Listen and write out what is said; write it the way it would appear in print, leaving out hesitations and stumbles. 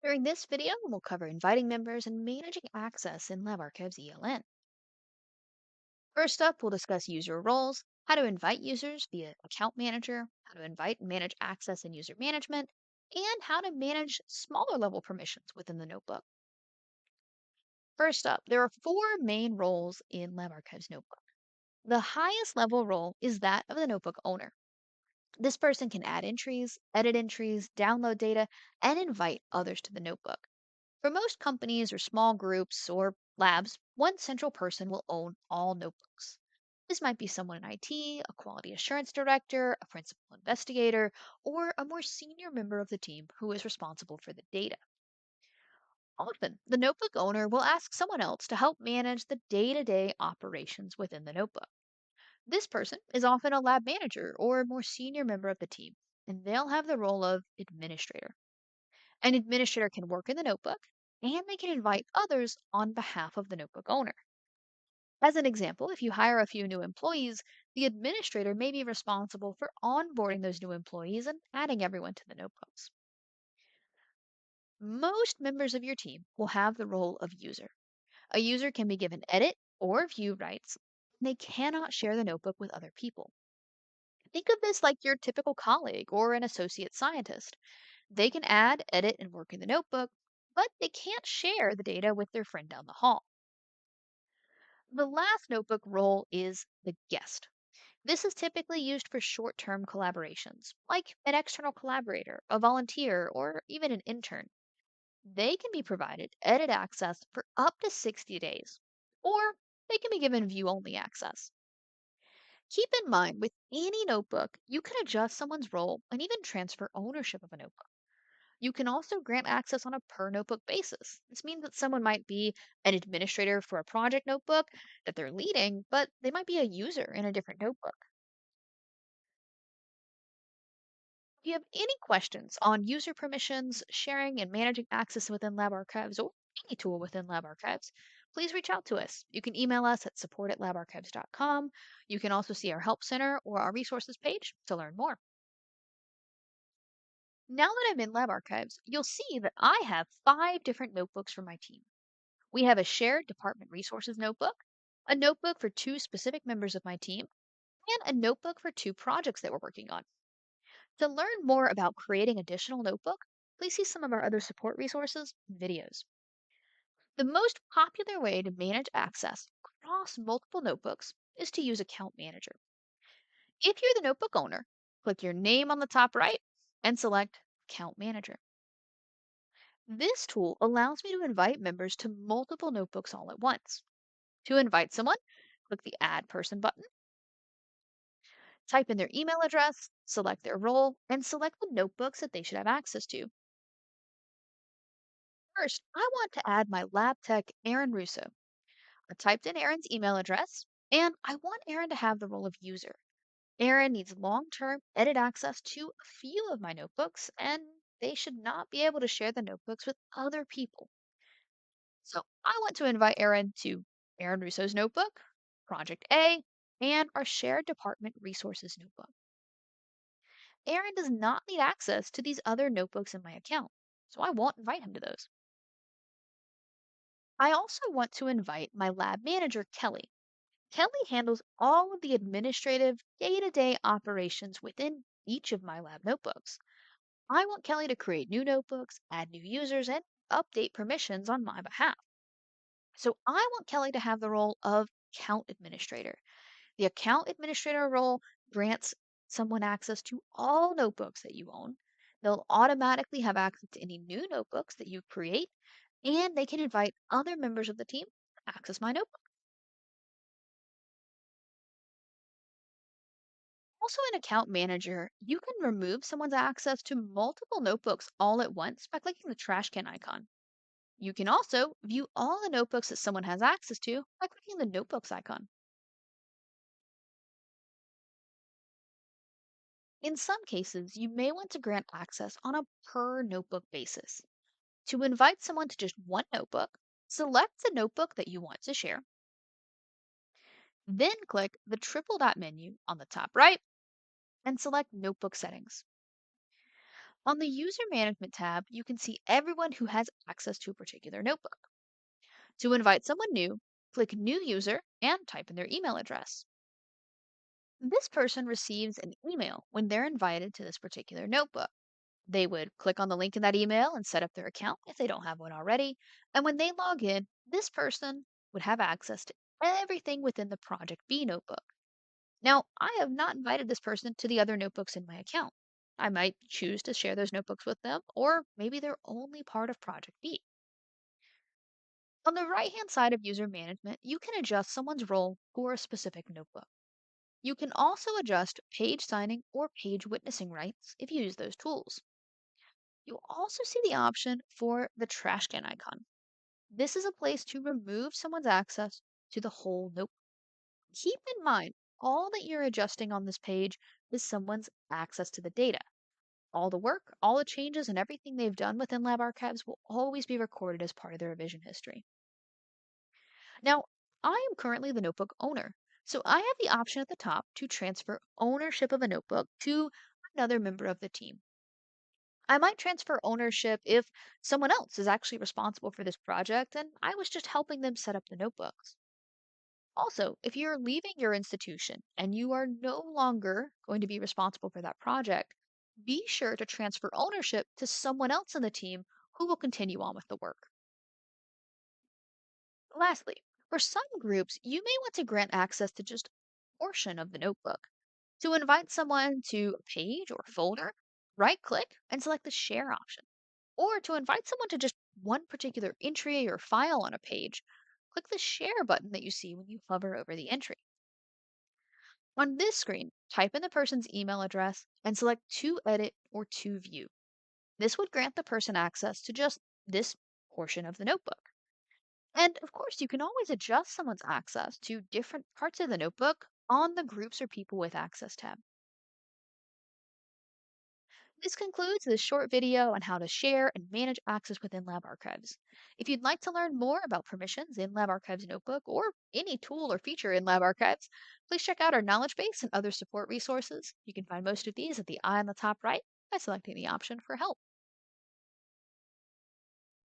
During this video, we'll cover inviting members and managing access in LabArchives ELN. First up, we'll discuss user roles, how to invite users via account manager, how to invite and manage access in user management, and how to manage smaller level permissions within the notebook. First up, there are four main roles in LabArchives Notebook. The highest level role is that of the notebook owner. This person can add entries, download data, and invite others to the notebook. For most companies or small groups or labs, one central person will own all notebooks. This might be someone in IT, a quality assurance director, a principal investigator, or a more senior member of the team who is responsible for the data. Often, the notebook owner will ask someone else to help manage the day to day operations within the notebook. This person is often a lab manager or a more senior member of the team, and they'll have the role of administrator. An administrator can work in the notebook and they can invite others on behalf of the notebook owner. As an example, if you hire a few new employees, the administrator may be responsible for onboarding those new employees and adding everyone to the notebooks. Most members of your team will have the role of user. A user can be given edit or view rights. They cannot share the notebook with other people. Think of this like your typical colleague or an associate scientist. They can add, edit, and work in the notebook, but they can't share the data with their friend down the hall. The last notebook role is the guest. This is typically used for short term collaborations, like an external collaborator, a volunteer, or even an intern. They can be provided edit access for up to 60 days, or they can be given view only access. Keep in mind, with any notebook, you can adjust someone's role and even transfer ownership of a notebook. You can also grant access on a per notebook basis. This means that someone might be an administrator for a project notebook that they're leading, but they might be a user in a different notebook. If you have any questions on user permissions, sharing, and managing access within LabArchives or any tool within LabArchives, please reach out to us. You can email us at support@labarchives.com. You can also see our Help Center or our resources page to learn more. Now that I'm in LabArchives, you'll see that I have 5 different notebooks for my team. We have a shared department resources notebook, a notebook for 2 specific members of my team, and a notebook for 2 projects that we're working on. To learn more about creating additional notebook, please see some of our other support resources and videos. The most popular way to manage access across multiple notebooks is to use Account Manager. If you're the notebook owner, click your name on the top right and select Account Manager. This tool allows me to invite members to multiple notebooks all at once. To invite someone, click the Add Person button, type in their email address, select their role, and select the notebooks that they should have access to. First, I want to add my lab tech, Aaron Russo. I typed in Aaron's email address, and I want Aaron to have the role of user. Aaron needs long term edit access to a few of my notebooks, and they should not be able to share the notebooks with other people. So I want to invite Aaron to Aaron Russo's notebook, Project A, and our shared department resources notebook. Aaron does not need access to these other notebooks in my account, so I won't invite him to those. I also want to invite my lab manager, Kelly. Kelly handles all of the administrative day to day operations within each of my lab notebooks. I want Kelly to create new notebooks, add new users, and update permissions on my behalf. So I want Kelly to have the role of account administrator. The account administrator role grants someone access to all notebooks that you own. They'll automatically have access to any new notebooks that you create, and they can invite other members of the team to access my notebook. Also, in Account Manager, you can remove someone's access to multiple notebooks all at once by clicking the trash can icon. You can also view all the notebooks that someone has access to by clicking the notebooks icon. In some cases, you may want to grant access on a per notebook basis. To invite someone to just one notebook, select the notebook that you want to share, then click the triple dot menu on the top right and select Notebook Settings. On the User Management tab, you can see everyone who has access to a particular notebook. To invite someone new, click New User and type in their email address. This person receives an email when they're invited to this particular notebook. They would click on the link in that email and set up their account if they don't have one already. And when they log in, this person would have access to everything within the Project B notebook. Now, I have not invited this person to the other notebooks in my account. I might choose to share those notebooks with them, or maybe they're only part of Project B. On the right hand side of user management, you can adjust someone's role for a specific notebook. You can also adjust page signing or page witnessing rights if you use those tools. You'll also see the option for the trash can icon. This is a place to remove someone's access to the whole notebook. Keep in mind, all that you're adjusting on this page is someone's access to the data. All the work, all the changes, and everything they've done within LabArchives will always be recorded as part of their revision history. Now, I am currently the notebook owner, so I have the option at the top to transfer ownership of a notebook to another member of the team. I might transfer ownership if someone else is actually responsible for this project and I was just helping them set up the notebooks. Also, if you're leaving your institution and you are no longer going to be responsible for that project, be sure to transfer ownership to someone else in the team who will continue on with the work. Lastly, for some groups, you may want to grant access to just a portion of the notebook. To invite someone to a page or folder, right click and select the share option. Or to invite someone to just one particular entry or file on a page, click the share button that you see when you hover over the entry. On this screen, type in the person's email address and select to edit or to view. This would grant the person access to just this portion of the notebook. And of course, you can always adjust someone's access to different parts of the notebook on the Groups or People with Access tab. This concludes this short video on how to share and manage access within LabArchives. If you'd like to learn more about permissions in LabArchives Notebook or any tool or feature in LabArchives, please check out our knowledge base and other support resources. You can find most of these at the eye on the top right by selecting the option for help.